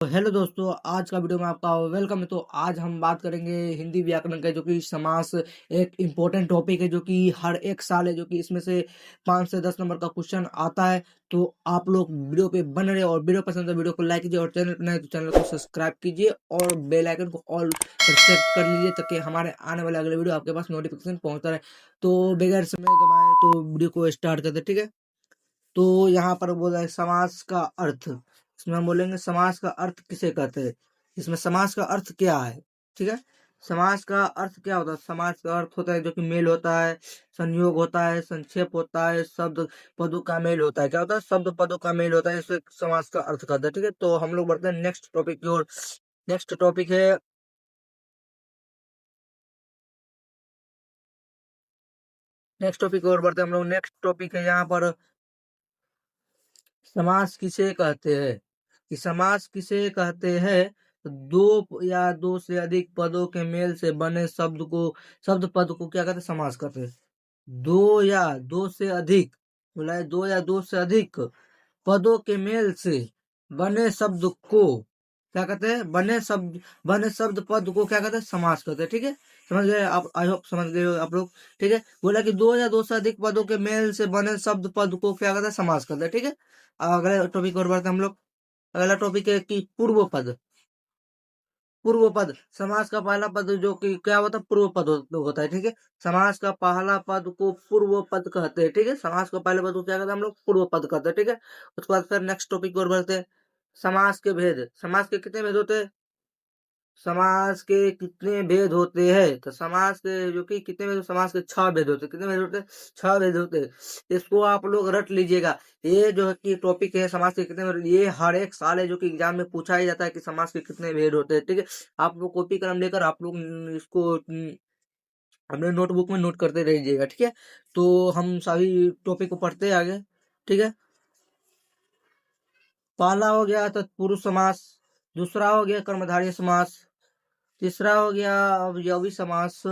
तो हेलो दोस्तों, आज का वीडियो में आपका वेलकम है। तो आज हम बात करेंगे हिंदी व्याकरण का, जो कि समास एक इम्पोर्टेंट टॉपिक है, जो कि हर एक साल है, जो कि इसमें से 5 से 10 नंबर का क्वेश्चन आता है। तो आप लोग वीडियो पे बन रहे और वीडियो पसंद है वीडियो को लाइक कीजिए और चैनल पर नए तो चैनल को सब्सक्राइब कीजिए और बेल आइकन को ऑल पर सेट कर लीजिए, ताकि हमारे आने वाले अगले वीडियो आपके पास नोटिफिकेशन पहुंचता रहे। तो बगैर समय गवाए तो वीडियो को स्टार्ट करते, ठीक है। तो यहाँ पर बोला है समास का अर्थ। इसमें हम बोलेंगे समास का अर्थ किसे कहते हैं, इसमें समास का अर्थ क्या है, ठीक है। समास का अर्थ क्या होता है? समास का अर्थ होता है जो कि मेल होता है, संयोग होता है, संक्षेप होता है, शब्द पदों का मेल होता है। क्या होता है? शब्द पदों का मेल होता है, इसे समास का अर्थ कहते हैं, ठीक है। तो हम लोग बढ़ते हैं नेक्स्ट टॉपिक की ओर। नेक्स्ट टॉपिक है नेक्स्ट टॉपिक की ओर बढ़ते हैं हम लोग। नेक्स्ट टॉपिक है यहाँ पर समास किसे कहते हैं। कि समास किसे कहते हैं? दो या दो से अधिक पदों के मेल से बने शब्द पद को क्या कहते हैं? समास कहते हैं। दो या दो से अधिक, बोला है दो या दो से अधिक पदों के मेल से बने शब्द को क्या कहते हैं? बने शब्द पद को क्या कहते हैं? समास कहते हैं, ठीक है। समझ गए आप? आई होप समझ गए हो आप लोग, ठीक है। बोला कि दो या दो से अधिक पदों के मेल से बने शब्द पद को क्या कहते हैं? समास कहते हैं, ठीक है। अगले टॉपिक और बढ़ते हैं हम लोग। अगला टॉपिक है कि पूर्व पद। पूर्व पद समास का पहला पद जो कि क्या होता है? पूर्व पद होता है, ठीक है। समास का पहला पद को पूर्व पद कहते हैं, ठीक है। समास का पहले पद को क्या कहते हैं हम लोग? पूर्व पद कहते हैं, ठीक है। उसके बाद फिर नेक्स्ट टॉपिक और बढ़ते हैं। समास के भेद। समास के कितने भेद होते हैं? समास के कितने भेद होते हैं? तो समास के जो कि कितने भेद? समास के 6 भेद होते हैं। कितने भेद होते हैं? 6 भेद होते हैं। इसको आप लोग रट लीजिएगा। ये जो है कि टॉपिक है समास के कितने भेद, ये हर एक साल है जो कि एग्जाम में पूछा ही जाता है कि समास के कितने भेद होते हैं, ठीक है। आप लोग कॉपी कलम लेकर आप लोग इसको अपने नोटबुक में नोट करते रहिएगा, ठीक है। तो हम सभी टॉपिक को पढ़ते हैं आगे, ठीक है। पहला हो गया तत्पुरुष समास, दूसरा हो गया कर्मधारय समास, तीसरा हो गया अवयवी समास,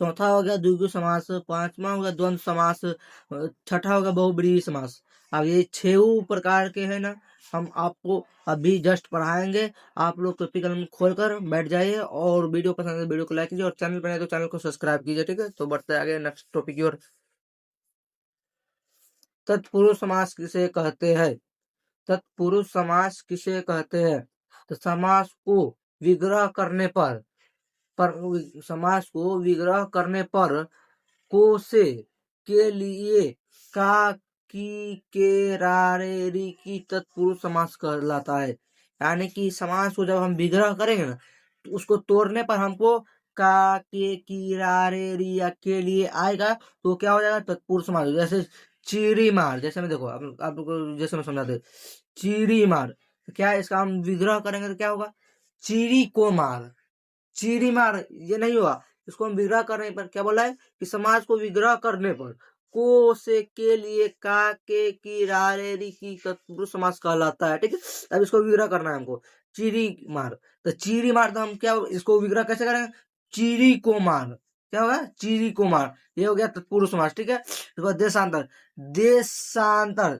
चौथा हो गया द्विगु समास, पांचवा हो गया द्वंद्व समास, छठा हो गया बहुब्रीहि समास। अब ये 6 प्रकार के हैं ना, हम आपको अभी जस्ट पढ़ाएंगे। आप लोग कॉपी कलम खोल कर बैठ जाइए और वीडियो पसंद है वीडियो को लाइक कीजिए और चैनल पर नए तो चैनल को सब्सक्राइब कीजिए, ठीक है। तो बढ़ते हैं आगे नेक्स्ट टॉपिक की ओर। तत्पुरुष समास किसे कहते हैं? तत्पुरुष समास किसे कहते हैं? तो समास को विग्रह करने पर समास को विग्रह करने पर को से के लिए का की के रा रे री की तत्पुरुष समास कहलाता है। यानी कि समास को जब हम विग्रह करेंगे ना, तो उसको तोड़ने पर हमको का के की रा रे री या के लिए आएगा, तो क्या हो जाएगा? तत्पुरुष समास। जैसे चीड़ी मार, जैसे मैं देखो आप लोग को जैसे मैं समझाते, चीड़ी मार, तो क्या है? इसका हम विग्रह करेंगे तो क्या होगा? चीड़ी को मार, चीरी मार, ये नहीं हुआ। इसको हम विग्रह करने पर क्या बोला है? कि समाज को विग्रह करने पर को से के लिए का के की रा रे री की तत्पुरुष समास कहलाता है, ठीक है। अब इसको विग्रह करना है हमको। चीरी मार, तो चीरी मार, तो हम क्या इसको विग्रह कैसे करेंगे? चीरी को मार, क्या होगा? चीरी को मार, ये हो गया तत्पुरुष समास, ठीक है। देखो देशांतर, देशांतर,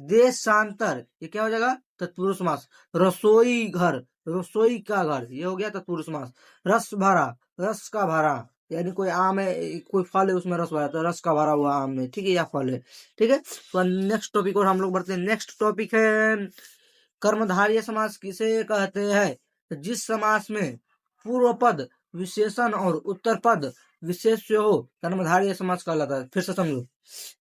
देशांतर, ये क्या हो जाएगा? तत्पुरुष समास। रसोई घर, रसोई का घर, ये हो गया तत्पुरुष समास। रस भरा, रस का भरा, यानी कोई आम है, कोई फल है, उसमें रस भरा, तो रस का भरा हुआ आम है, ठीक है, या फल है, ठीक है। तो नेक्स्ट टॉपिक और हम लोग बढ़ते हैं। नेक्स्ट टॉपिक है कर्मधारय समास किसे कहते हैं? तो जिस समास में पूर्व पद विशेषण और उत्तर पद विशेष हो, कर्मधारय समास कहलाता है। फिर से समझो,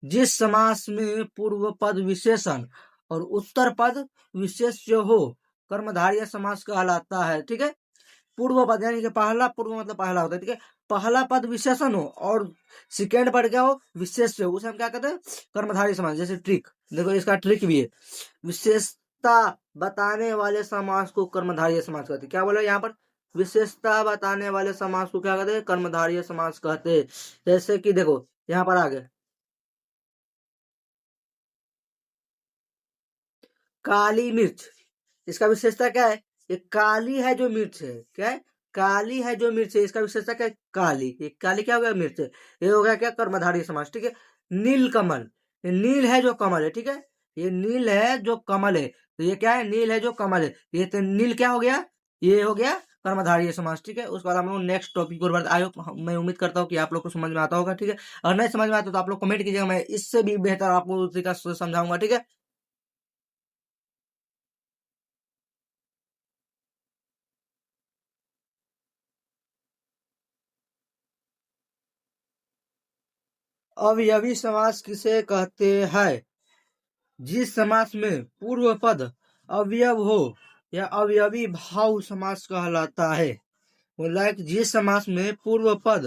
जिस समास में पूर्व पद विशेषण और उत्तर पद विशेष्य हो, कर्मधारय समास कहलाता है, ठीक है। पूर्व पद यानी कि पहला, पूर्व मतलब पहला होता है, ठीक है। पहला पद विशेषण हो और सेकेंड पद क्या हो? विशेष्य हो, उसे हम क्या कहते हैं? कर्मधारय समास। जैसे ट्रिक, देखो इसका ट्रिक भी है। विशेषता बताने वाले समास को कर्मधारय समास कहते हैं। क्या बोला यहाँ पर? विशेषता बताने वाले समास को क्या कहते हैं? कर्मधारय समास कहते हैं। जैसे कि देखो यहाँ पर आगे काली मिर्च, इसका विशेषता क्या है? ये काली है जो मिर्च है, क्या है? काली है जो मिर्च है, इसका विशेषता क्या है? काली। ये काली क्या हो गया? मिर्च है। ये हो गया क्या? कर्मधारय समास, ठीक है। नील कमल, ये नील है जो कमल है, ठीक है। ये नील है जो कमल है, तो ये क्या है, नील है जो कमल है, ये तो नील क्या हो गया, ये हो गया कर्मधारय समास। ठीक है, उसके बाद हम लोग नेक्स्ट टॉपिक पर बढ़ते। आई होप, मैं उम्मीद करता हूँ कि आप लोग को समझ में आता होगा। ठीक है, अगर नहीं समझ में आता तो आप लोग कमेंट कीजिएगा, मैं इससे भी बेहतर आपको तरीका से समझाऊंगा। ठीक है, अवयवी समास किसे कहते हैं? जिस समास में पूर्व पद अवयव हो या अवयवी भाव समास कहलाता है। लाइक जिस समास में पूर्व पद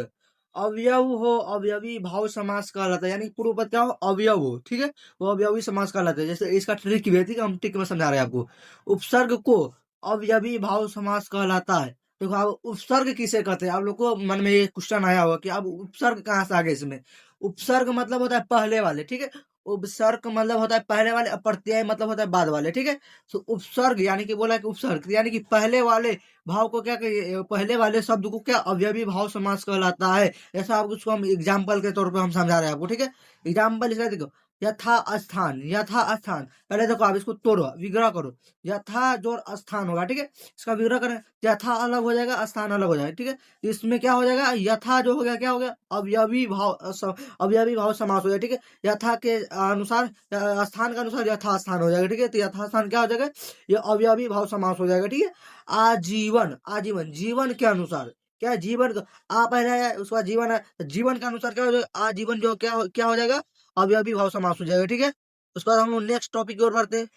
अवयव हो, अवयवी भाव समास कहलाता है, यानी पूर्व पद क्या हो, अवयव हो। ठीक है, वो अवयवी समास कहलाता है। जैसे इसका ट्रिक भी है, ठीक है, हम ट्रिक में समझा रहे हैं आपको। उपसर्ग को अवयवी भाव समास कहलाता है। देखो, आप उपसर्ग किसे कहते हैं, आप लोग को मन में ये क्वेश्चन आया होगा कि अब उपसर्ग कहाँ से आ गए इसमें। उपसर्ग मतलब होता है पहले वाले। ठीक है, उपसर्ग मतलब होता है पहले वाले, और प्रत्यय मतलब होता है बाद वाले। ठीक है, तो उपसर्ग यानी कि बोला कि उपसर्ग यानी कि पहले वाले भाव को क्या कहिए, पहले वाले शब्द को क्या अवयवी भाव समास कहलाता है। ऐसा आपको, उसको हम एग्जाम्पल के तौर पे हम समझा रहे हैं आपको। ठीक है, एग्जाम्पल इसका देखो, यथा स्थान, यथा स्थान, पहले देखो आप इसको तोड़ो, विग्रह करो। यथा जोर स्थान होगा। ठीक है, इसका विग्रह करें, यथा अलग हो जाएगा, स्थान अलग हो जाएगा। ठीक है, तो इसमें क्या हो जाएगा, यथा जो हो गया क्या हो गया, अवयवी भाव, अवयवी भाव समास हो जाएगा। ठीक है, यथा के अनुसार, स्थान के अनुसार यथा स्थान हो जाएगा। ठीक है, तो यथा स्थान क्या हो जाएगा, ये अवयवी भाव समास हो जाएगा। ठीक है, आजीवन, आजीवन जीवन के अनुसार, क्या है, जीवन का आ पहले है, उसके बाद जीवन है, तो जीवन के अनुसार क्या हो जाएगा, आजीवन जो क्या हो जाएगा, अवयवी भाव समास हो जाएगा। ठीक है, उसके बाद हम लोग नेक्स्ट टॉपिक की ओर बढ़ते हैं।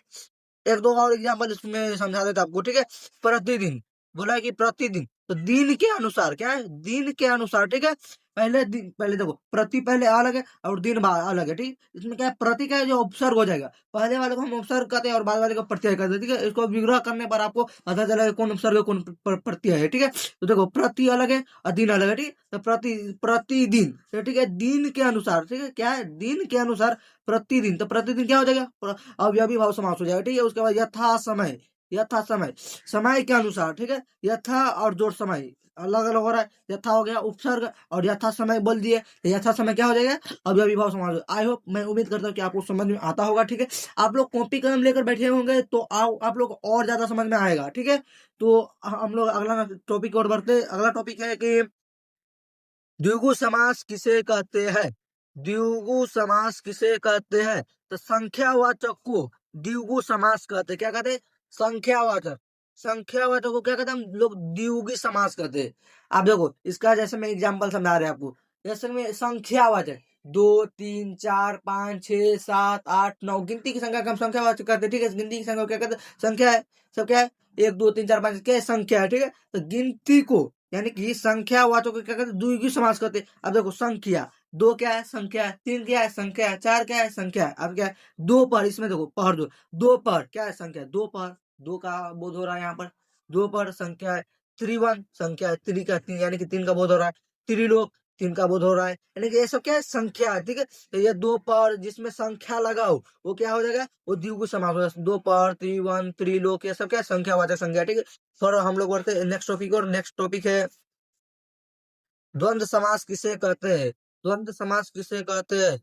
एक दो और एग्जाम्पल इसमें समझा देता आपको। ठीक है, प्रतिदिन, बोला है कि प्रतिदिन, तो दिन के अनुसार, क्या है, दिन के अनुसार। ठीक है, पहले दिन, पहले देखो, प्रति पहले अलग है और दिन बाद अलग है। ठीक है, इसमें क्या है, प्रति का है जो उपसर्ग हो जाएगा, पहले वाले को हम उपसर्ग कहते हैं और बाद वाले को प्रत्यय कहते हैं। ठीक है, इसको विग्रह करने पर आपको पता चलेगा कौन उपसर्ग है, कौन प्रत्यय है। ठीक है, तो देखो, प्रति अलग है और दिन अलग है। ठीक है, तो प्रतिदिन, तो ठीक है, दिन के अनुसार। ठीक है, क्या है, दिन के अनुसार, प्रतिदिन, तो प्रतिदिन क्या हो जाएगा, अवयवी भाव समास हो जाएगा। ठीक है, उसके बाद यथा समय, यथा समय, समय के अनुसार। ठीक है, यथा और जोड़ समय अलग अलग हो रहा है, यथा हो गया उपसर्ग और यथा समय बोल दिए, तो यथा समय क्या हो जाएगा, अवयवी भाव समास। आई होप, मैं उम्मीद करता हूँ कि आपको समझ में आता होगा। ठीक है, आप लोग कॉपी कलम लेकर बैठे होंगे तो आप लोग और ज्यादा समझ में आएगा। ठीक है, तो हम लोग अगला टॉपिक और बढ़ते। अगला टॉपिक है कि द्विगु समास किसे कहते हैं? द्विगु समास किसे कहते हैं? तो संख्यावाचक को द्विगु समास कहते हैं। क्या कहते हैं? संख्यावाचक, संख्यावाचक को क्या कहते हैं हम लोग, द्विगु समास कहते हैं। आप देखो, इसका जैसे मैं एग्जांपल समझा रहे हैं आपको, जैसे में संख्यावाचक, 2 3 4 5 6 7 8 9, गिनती की संख्या का हम संख्यावाचक कहते हैं। ठीक है, गिनती की संख्या को क्या कहते हैं, संख्या है, सब क्या है, 1 2 3 4 5, क्या है, संख्या है। ठीक है, तो गिनती को यानी कि संख्या वाचक को क्या कहते हैं, द्विगु समास कहते हैं। अब देखो, संख्या, दो क्या है, संख्या है, तीन क्या है, संख्या है, चार क्या है, संख्या है, अब क्या है, दो पर, इसमें देखो पहर दो, दो पर क्या है, संख्या, दो पर, दो का बोध हो रहा है यहाँ पर, दो पर संख्या है। त्रिवन संख्या है, त्रि का तीन यानी कि तीन का बोध हो रहा है। त्रिलोक, तीन का बोध हो रहा है, यानी कि ये सब क्या है, संख्या है। ठीक है, तो ये दो पर जिसमें संख्या लगाओ वो क्या हो जाएगा, वो द्विगु समास हो जाएगा। दो पर, त्रिवन, त्रिलोक, ये सब क्या है, संख्यावाचक संख्या। ठीक है, थोड़ा हम लोग बढ़ते हैं नेक्स्ट टॉपिक, और नेक्स्ट टॉपिक है द्वंद्व समास किसे कहते हैं? द्वंद्व समास किसे कहते हैं?